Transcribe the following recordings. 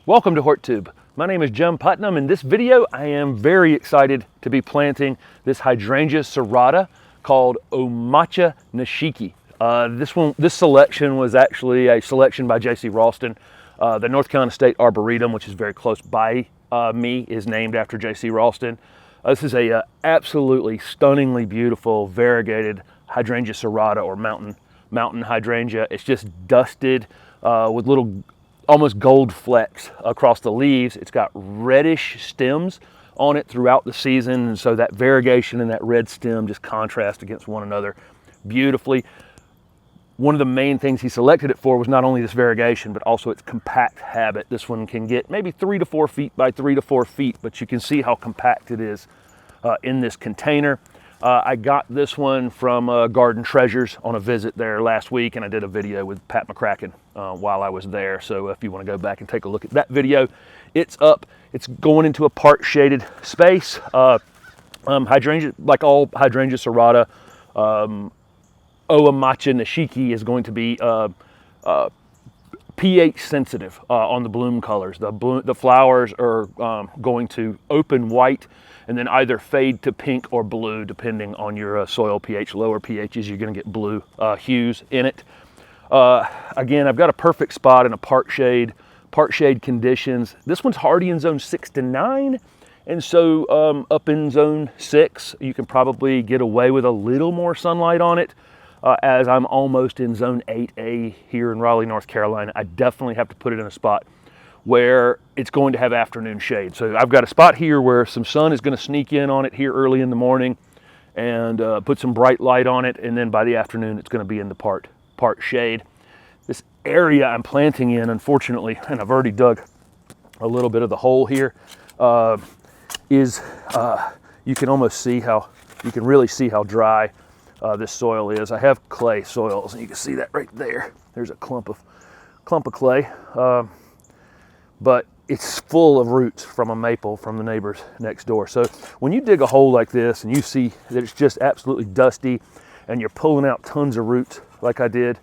Welcome to HortTube. My name is Jim Putnam. In this video, I am very excited to be planting this hydrangea serrata called amacha nishiki. This selection was actually a selection by JC Raulston. The North Carolina State Arboretum, which is very close by me, is named after JC Raulston. This is a absolutely stunningly beautiful variegated hydrangea serrata or mountain hydrangea. It's just dusted with little almost gold flecks across the leaves. It's got reddish stems on it throughout the season, and so that variegation and that red stem just contrast against one another beautifully. One of the main things he selected it for was not only this variegation, but also its compact habit. This one can get maybe 3 to 4 feet by 3 to 4 feet, but you can see how compact it is in this container. I got this one from Garden Treasures on a visit there last week, and I did a video with Pat McCracken while I was there. So if you want to go back and take a look at that video, it's up. It's going into a part shaded space. Hydrangea, like all hydrangea serrata, amacha nishiki is going to be pH sensitive on the bloom colors. The flowers are going to open white and then either fade to pink or blue depending on your soil pH. Lower pHs, you're going to get blue hues in it. Again, I've got a perfect spot in a part shade conditions. This one's hardy in zone 6 to 9, and so up in zone 6 you can probably get away with a little more sunlight on it. As I'm almost in zone 8A here in Raleigh, North Carolina, I definitely have to put it in a spot where it's going to have afternoon shade. So I've got a spot here where some sun is going to sneak in on it here early in the morning and put some bright light on it, and then by the afternoon it's going to be in the part shade. This area I'm planting in, unfortunately, and I've already dug a little bit of the hole here, you can almost see how, you can really see how dry this soil is. I have clay soils, and you can see that right there. There's a clump of clay, but it's full of roots from a maple from the neighbors next door. So when you dig a hole like this and you see that it's just absolutely dusty and you're pulling out tons of roots like I did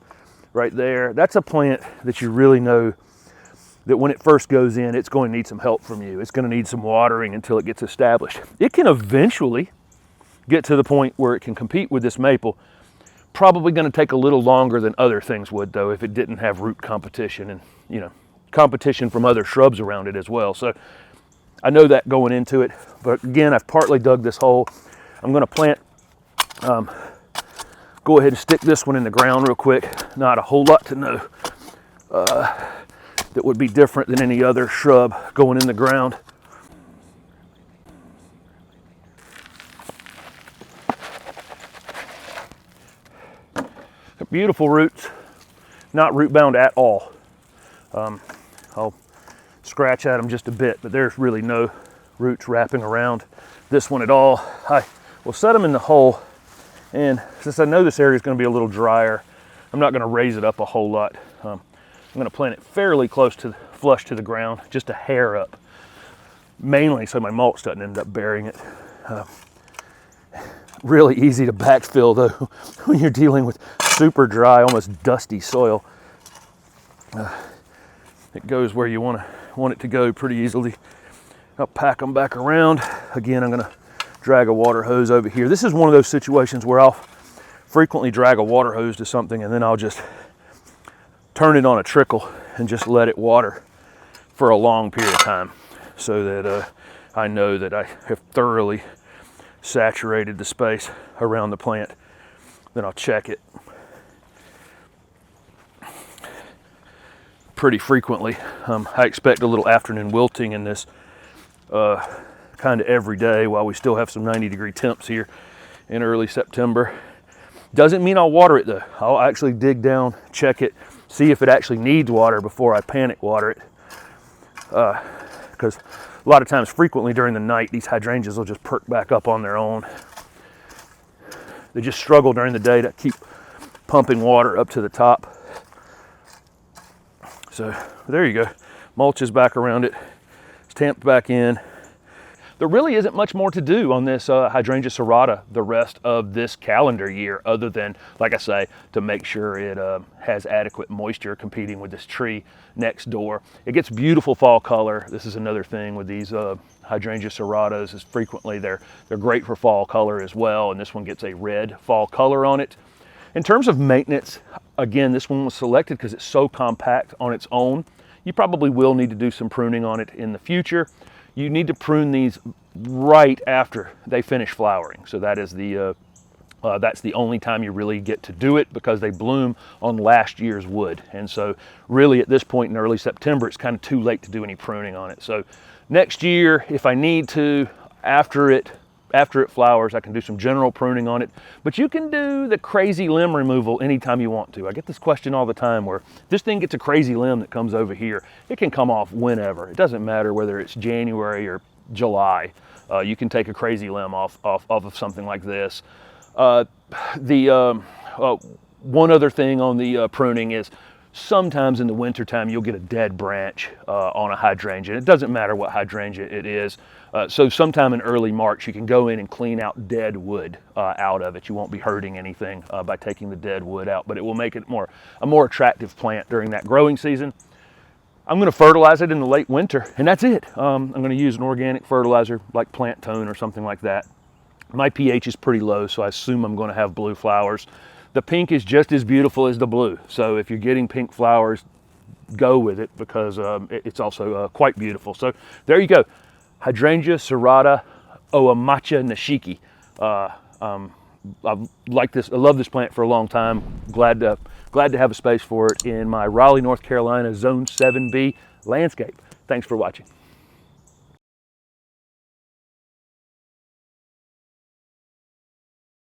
right there, that's a plant that you really know that when it first goes in, it's going to need some help from you. It's going to need some watering until it gets established. It can eventually get to the point where it can compete with this maple. Probably going to take a little longer than other things would, though, if it didn't have root competition and, you know, competition from other shrubs around it as well. So I know that going into it, but again, I've partly dug this hole. I'm going to plant, go ahead and stick this one in the ground real quick. Not a whole lot to know that would be different than any other shrub going in the ground. Beautiful roots, not root bound at all. I'll scratch at them just a bit, but there's really no roots wrapping around this one at all. I will set them in the hole, and since I know this area is going to be a little drier, I'm not going to raise it up a whole lot. I'm going to plant it fairly close to flush to the ground, just a hair up, mainly so my mulch doesn't end up burying it. Really easy to backfill though when you're dealing with super dry, almost dusty soil. It goes where you want it to go pretty easily. I'll pack them back around. Again, I'm going to drag a water hose over here. This is one of those situations where I'll frequently drag a water hose to something and then I'll just turn it on a trickle and just let it water for a long period of time so that I know that I have thoroughly saturated the space around the plant. Then I'll check it pretty frequently. I expect a little afternoon wilting in this kind of every day while we still have some 90-degree temps here in early September. Doesn't mean I'll water it though. I'll actually dig down, check it, see if it actually needs water before I panic water it. Because a lot of times, frequently during the night, these hydrangeas will just perk back up on their own. They just struggle during the day to keep pumping water up to the top. So there you go. Mulch is back around it. It's tamped back in. there really isn't much more to do on this Hydrangea serrata the rest of this calendar year, other than, like I say, to make sure it has adequate moisture competing with this tree next door. It gets beautiful fall color. This is another thing with these Hydrangea serratas, is frequently they're great for fall color as well, and this one gets a red fall color on it. In terms of maintenance, again, this one was selected because it's so compact on its own. You probably will need to do some pruning on it in the future. You need to prune these right after they finish flowering. So that is that's the only time you really get to do it, because they bloom on last year's wood. And so really at this point in early September, it's kind of too late to do any pruning on it. So next year, if I need to, after it flowers, I can do some general pruning on it. But you can do the crazy limb removal anytime you want to. I get this question all the time, where this thing gets a crazy limb that comes over here. It can come off whenever. It doesn't matter whether it's January or July. You can take a crazy limb off of something like this. One other thing on the pruning is, sometimes in the wintertime you'll get a dead branch on a hydrangea. It doesn't matter what hydrangea it is. So sometime in early March you can go in and clean out dead wood out of it. You won't be hurting anything by taking the dead wood out, but it will make it a more attractive plant during that growing season. I'm going to fertilize it in the late winter, and that's it. I'm going to use an organic fertilizer like Plant Tone or something like that. My pH is pretty low, so I assume I'm going to have blue flowers. The pink is just as beautiful as the blue, so if you're getting pink flowers, go with it, because it's also quite beautiful. So there you go, Hydrangea serrata amacha nishiki. I've liked this. I love this plant for a long time. Glad to have a space for it in my Raleigh, North Carolina Zone 7B landscape. Thanks for watching.